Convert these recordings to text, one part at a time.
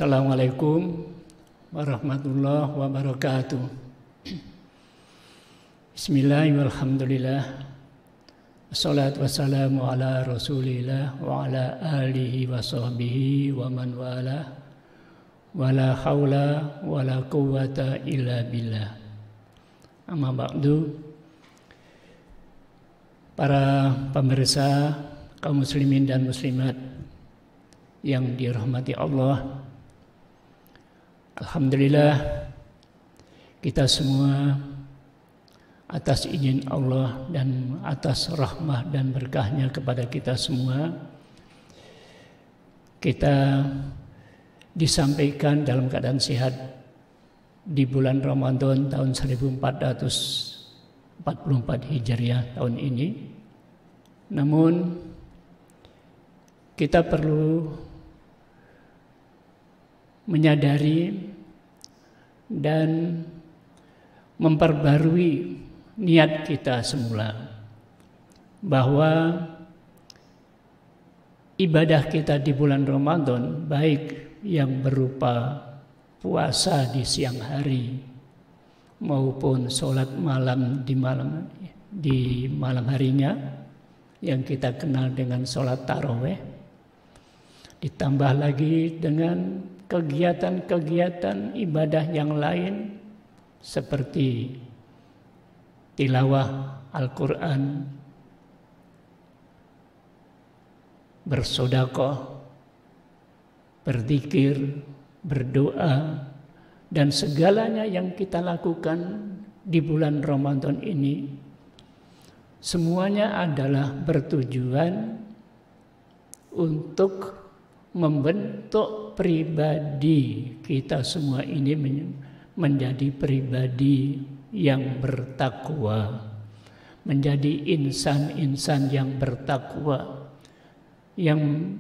Assalamualaikum warahmatullahi wabarakatuh. Bismillahirrahmanirrahim. Assalatu wassalamu ala rasulillah wa ala alihi wa sahbihi wa man wala. Wa la hawla wa la quwwata illa billah. Amma ba'du. Para pemirsa kaum muslimin dan muslimat yang dirahmati Allah, alhamdulillah kita semua atas izin Allah dan atas rahmah dan berkahnya kepada kita semua, kita disampaikan dalam keadaan sehat di bulan Ramadan tahun 1444 Hijriah tahun ini. Namun kita perlu menyadari dan memperbarui niat kita semula bahwa ibadah kita di bulan Ramadan, baik yang berupa puasa di siang hari maupun sholat malam di malam harinya yang kita kenal dengan sholat taraweh, ditambah lagi dengan kegiatan-kegiatan ibadah yang lain seperti tilawah Al-Quran, bersedekah, berzikir, berdoa, dan segalanya yang kita lakukan di bulan Ramadan ini, semuanya adalah bertujuan untuk membentuk pribadi kita semua ini menjadi pribadi yang bertakwa, menjadi insan-insan yang bertakwa, yang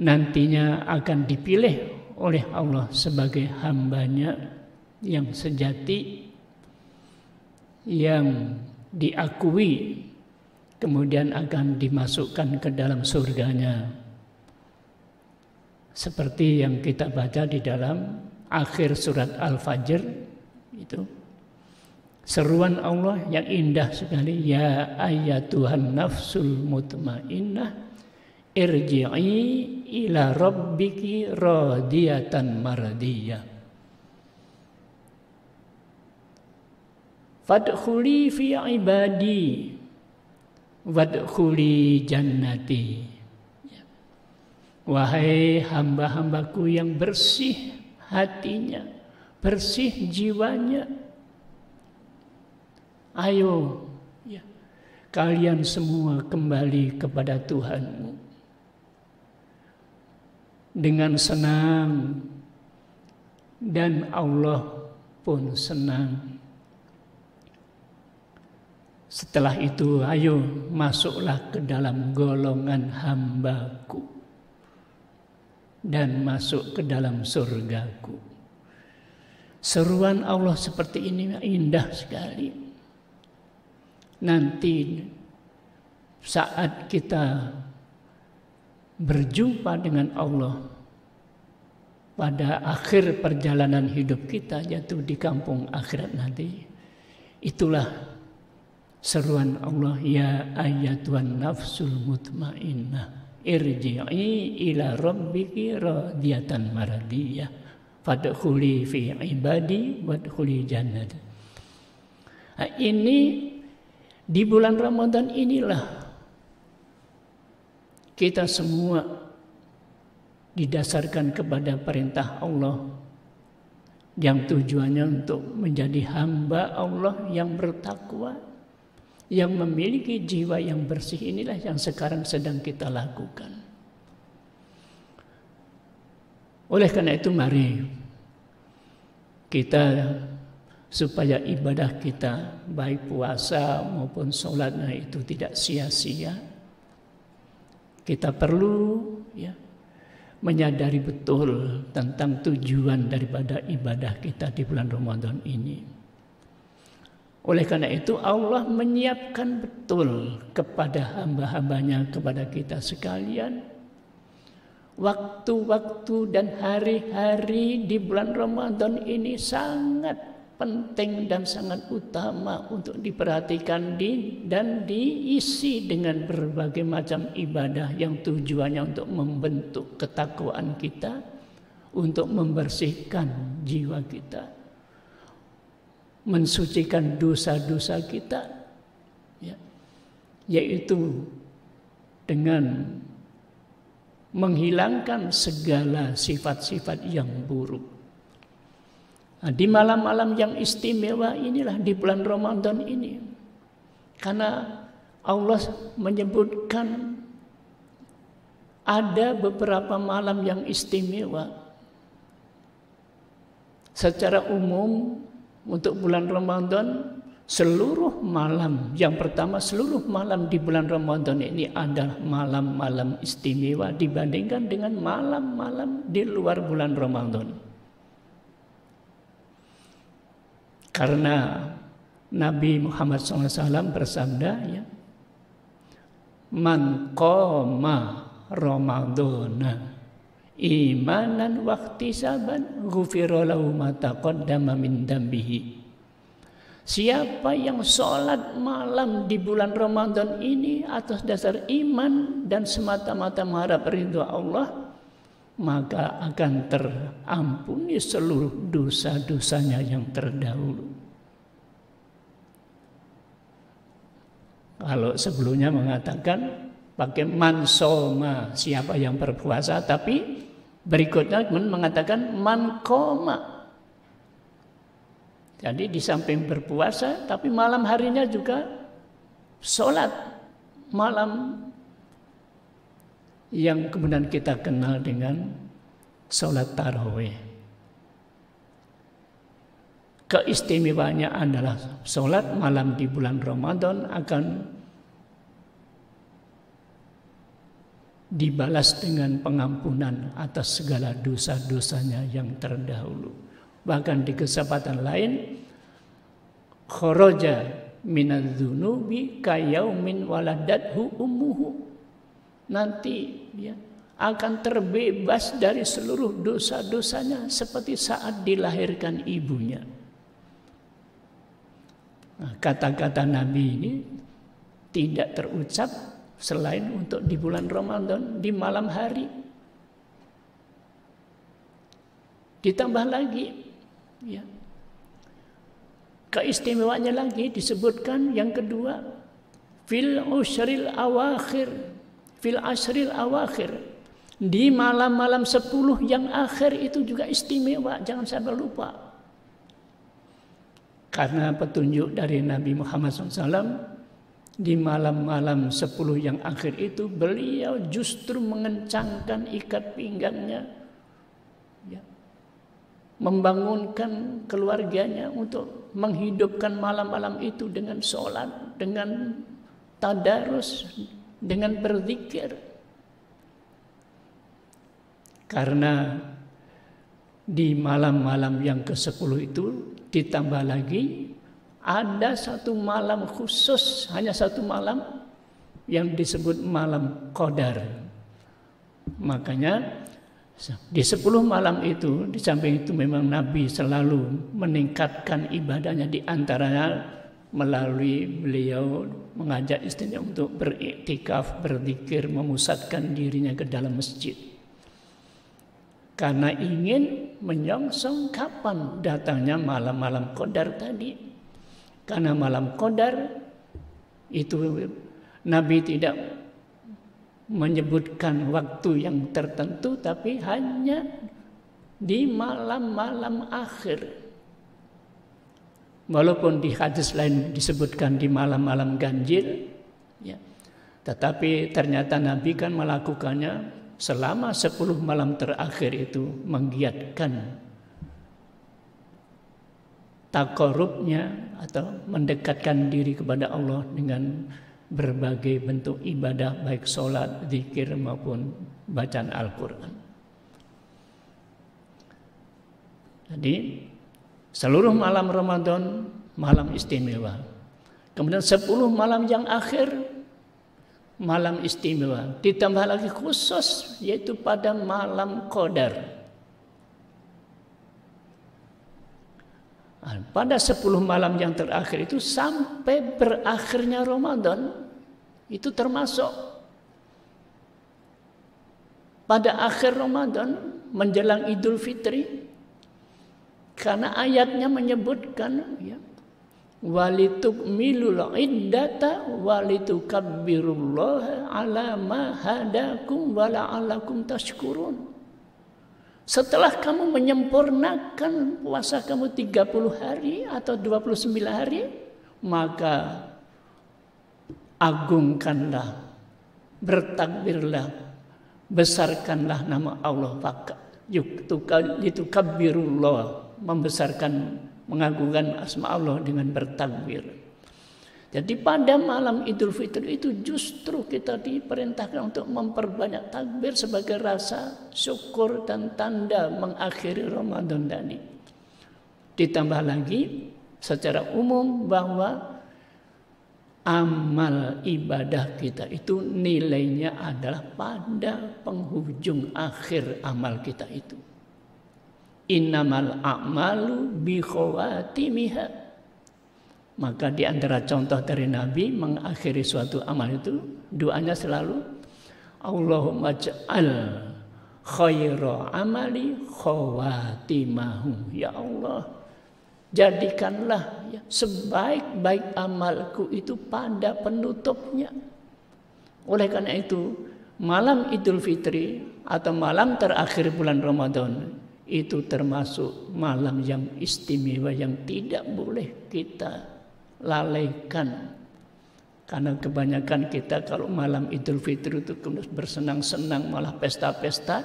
nantinya akan dipilih oleh Allah sebagai hambanya yang sejati, yang diakui, kemudian akan dimasukkan ke dalam surganya. Seperti yang kita baca di dalam akhir surat Al-Fajr, itu seruan Allah yang indah sekali, ya ayyatuhan nafsul mutmainnah irji'i ila rabbiki radiyatan mardiyah fadkhuli fi ibadi wadkhuli jannati. Wahai hamba-hambaku yang bersih hatinya, bersih jiwanya, ayo ya, kalian semua kembali kepada Tuhanmu dengan senang, dan Allah pun senang. Setelah itu ayo masuklah ke dalam golongan hambaku dan masuk ke dalam surgaku. Seruan Allah seperti ini indah sekali. Nanti saat kita berjumpa dengan Allah pada akhir perjalanan hidup kita, yaitu di kampung akhirat nanti, itulah seruan Allah, ya ayyatuhan nafsul mutmainnah irji'i ila rabbiki radiyatan mardiyah fadkhuli fi ibadi wadkhuli jannati. Nah, ini di bulan Ramadan inilah kita semua didasarkan kepada perintah Allah yang tujuannya untuk menjadi hamba Allah yang bertakwa, yang memiliki jiwa yang bersih. Inilah yang sekarang sedang kita lakukan. Oleh karena itu mari kita, supaya ibadah kita baik puasa maupun sholatnya itu tidak sia-sia, kita perlu menyadari betul tentang tujuan daripada ibadah kita di bulan Ramadan ini. Oleh karena itu Allah menyiapkan betul kepada hamba-hambanya, kepada kita sekalian, waktu-waktu dan hari-hari di bulan Ramadan ini sangat penting dan sangat utama untuk diperhatikan dan diisi dengan berbagai macam ibadah yang tujuannya untuk membentuk ketakwaan kita, untuk membersihkan jiwa kita, mensucikan dosa-dosa kita, ya, yaitu dengan menghilangkan segala sifat-sifat yang buruk. Nah, di malam-malam yang istimewa inilah di bulan Ramadan ini, karena Allah menyebutkan ada beberapa malam yang istimewa. Secara umum untuk bulan Ramadan, seluruh malam, yang pertama seluruh malam di bulan Ramadan ini adalah malam-malam istimewa dibandingkan dengan malam-malam di luar bulan Ramadan. Karena Nabi Muhammad SAW bersabda, ya, man qoma Ramadana imanan wahtisaban ghufira lahu ma taqaddama min dambihi. Siapa yang sholat malam di bulan Ramadan ini atas dasar iman dan semata-mata mengharap ridha Allah, maka akan terampuni seluruh dosa-dosanya yang terdahulu. Kalau sebelumnya mengatakan pakai mansoma, siapa yang berpuasa, tapi berikutnya mengatakan mankoma. Jadi di samping berpuasa, tapi malam harinya juga sholat malam, yang kemudian kita kenal dengan sholat tarawih. Keistimewaannya adalah sholat malam di bulan Ramadan akan dibalas dengan pengampunan atas segala dosa-dosanya yang terdahulu. Bahkan di kesempatan lain, kharaja minadz-dzunubi kayaumin waladathu ummuhu. Nanti ya, akan terbebas dari seluruh dosa-dosanya seperti saat dilahirkan ibunya. Nah, kata-kata Nabi ini tidak terucap selain untuk di bulan Ramadan, di malam hari. Ditambah lagi, ya, keistimewaannya lagi disebutkan yang kedua, fil ashril awakhir, di malam-malam 10 yang akhir itu juga istimewa, jangan sampai lupa. Karena petunjuk dari Nabi Muhammad SAW, di malam-malam 10 yang akhir itu beliau justru mengencangkan ikat pinggangnya, ya, membangunkan keluarganya untuk menghidupkan malam-malam itu dengan sholat, dengan tadarus, dengan berzikir. Karena di malam-malam yang ke-10 itu ditambah lagi ada satu malam khusus, hanya satu malam yang disebut malam Qadar. Makanya di 10 malam itu, di samping itu memang Nabi selalu meningkatkan ibadahnya, di antaranya melalui beliau mengajak istrinya untuk beriktikaf, berzikir, memusatkan dirinya ke dalam masjid. Karena ingin menyongsong kapan datangnya malam-malam Qadar tadi. Karena malam Qadar itu Nabi tidak menyebutkan waktu yang tertentu, tapi hanya di malam-malam akhir. Walaupun di hadis lain disebutkan di malam-malam ganjil, ya, tetapi ternyata Nabi kan melakukannya selama 10 malam terakhir itu, menggiatkan takarubnya atau mendekatkan diri kepada Allah dengan berbagai bentuk ibadah, baik sholat, zikir maupun bacaan Al-Quran. Jadi seluruh malam Ramadan malam istimewa. Kemudian 10 malam yang akhir malam istimewa, ditambah lagi khusus yaitu pada malam Qadar. Pada 10 malam yang terakhir itu sampai berakhirnya Ramadan itu termasuk pada akhir Ramadan menjelang Idul Fitri, karena ayatnya menyebutkan ya, walitukmilul iddata walitukabbirullaha ala ma hadakum wa la'allakum tashkurun. Setelah kamu menyempurnakan puasa kamu 30 hari atau 29 hari, maka agungkanlah, bertakbirlah, besarkanlah nama Allah, litukabbirullah, membesarkan, mengagungkan asma Allah dengan bertakbir. Jadi pada malam Idul Fitri itu justru kita diperintahkan untuk memperbanyak takbir sebagai rasa syukur dan tanda mengakhiri Ramadan tadi. Ditambah lagi secara umum bahwa amal ibadah kita itu nilainya adalah pada penghujung akhir amal kita itu. Innamal a'malu bi khawatimiha. Maka di antara contoh dari Nabi mengakhiri suatu amal itu doanya selalu Allahumma ja'al khaira amali khawatimahu. Ya Allah, jadikanlah ya, sebaik-baik amalku itu pada penutupnya. Oleh karena itu malam Idul Fitri atau malam terakhir bulan Ramadan itu termasuk malam yang istimewa yang tidak boleh kita lalaikan. Karena kebanyakan kita kalau malam Idul Fitri itu bersenang-senang, malah pesta-pesta,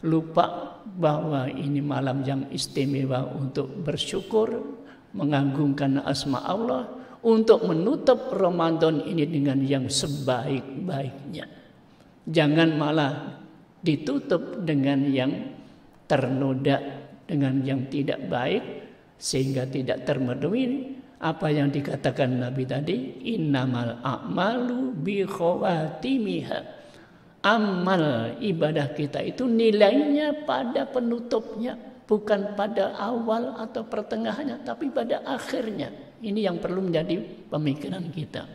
lupa bahwa ini malam yang istimewa untuk bersyukur, mengagungkan asma Allah, untuk menutup Ramadan ini dengan yang sebaik-baiknya. Jangan malah ditutup dengan yang ternoda, dengan yang tidak baik, sehingga tidak termenuhi apa yang dikatakan Nabi tadi, innamal a'malu bi khawatimiha. Amal ibadah kita itu nilainya pada penutupnya, bukan pada awal atau pertengahannya, tapi pada akhirnya. Ini yang perlu menjadi pemikiran kita.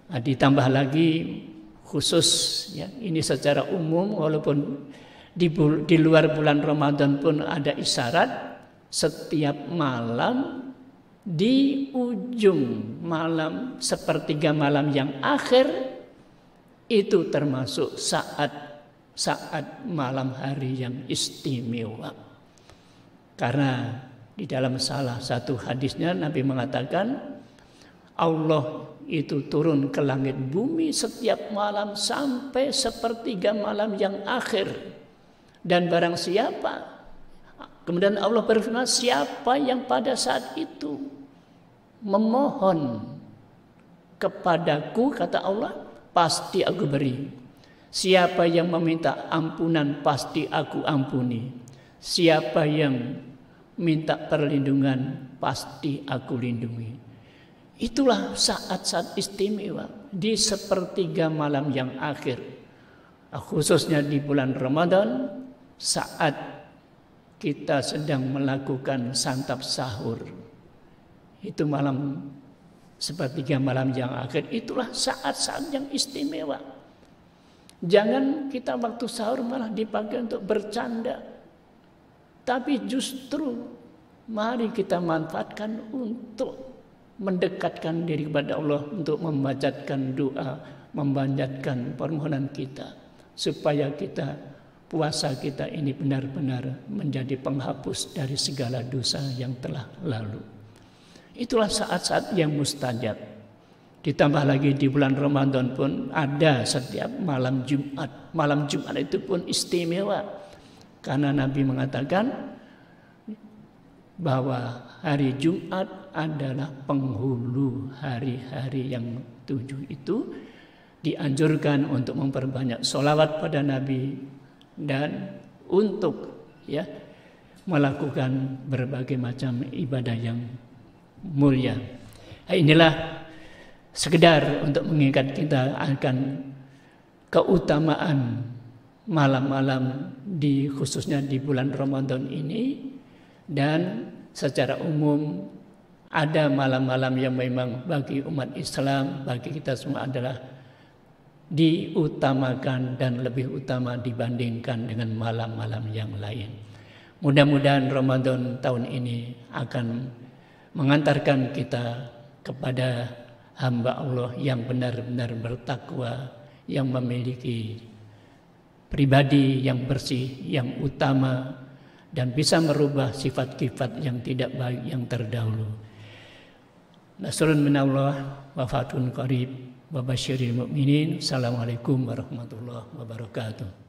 Nah, ditambah lagi khusus ya, ini secara umum walaupun di luar bulan Ramadan pun ada isyarat. Setiap malam di ujung malam sepertiga malam yang akhir itu termasuk saat malam hari yang istimewa. Karena di dalam salah satu hadisnya Nabi mengatakan Allah itu turun ke langit bumi setiap malam sampai sepertiga malam yang akhir. Dan barang siapa, kemudian Allah berfirman, siapa yang pada saat itu memohon kepadaku, kata Allah, pasti aku beri. Siapa yang meminta ampunan, pasti aku ampuni. Siapa yang minta perlindungan, pasti aku lindungi. Itulah saat-saat istimewa di sepertiga malam yang akhir. Khususnya di bulan Ramadan, saat kita sedang melakukan santap sahur. Itu malam sepertiga malam yang akhir. Itulah saat-saat yang istimewa. Jangan kita waktu sahur malah dipakai untuk bercanda. Tapi justru mari kita manfaatkan untuk mendekatkan diri kepada Allah, untuk memanjatkan doa, memanjatkan permohonan kita, supaya puasa kita ini benar-benar menjadi penghapus dari segala dosa yang telah lalu. Itulah saat-saat yang mustajab. Ditambah lagi di bulan Ramadan pun ada setiap malam Jumat. Malam Jumat itu pun istimewa. Karena Nabi mengatakan bahwa hari Jumat adalah penghulu hari-hari yang 7 itu. Dianjurkan untuk memperbanyak sholawat pada Nabi dan untuk melakukan berbagai macam ibadah yang mulia. Inilah sekedar untuk mengingat kita akan keutamaan malam-malam khususnya di bulan Ramadan ini. Dan secara umum ada malam-malam yang memang bagi umat Islam, bagi kita semua adalah diutamakan dan lebih utama dibandingkan dengan malam-malam yang lain. Mudah-mudahan Ramadan tahun ini akan mengantarkan kita kepada hamba Allah yang benar-benar bertakwa, yang memiliki pribadi yang bersih, yang utama, dan bisa merubah sifat-sifat yang tidak baik yang terdahulu. Nasrun minallah wa fathun qarib wa basyiril mu'minin. Assalamualaikum warahmatullahi wabarakatuh.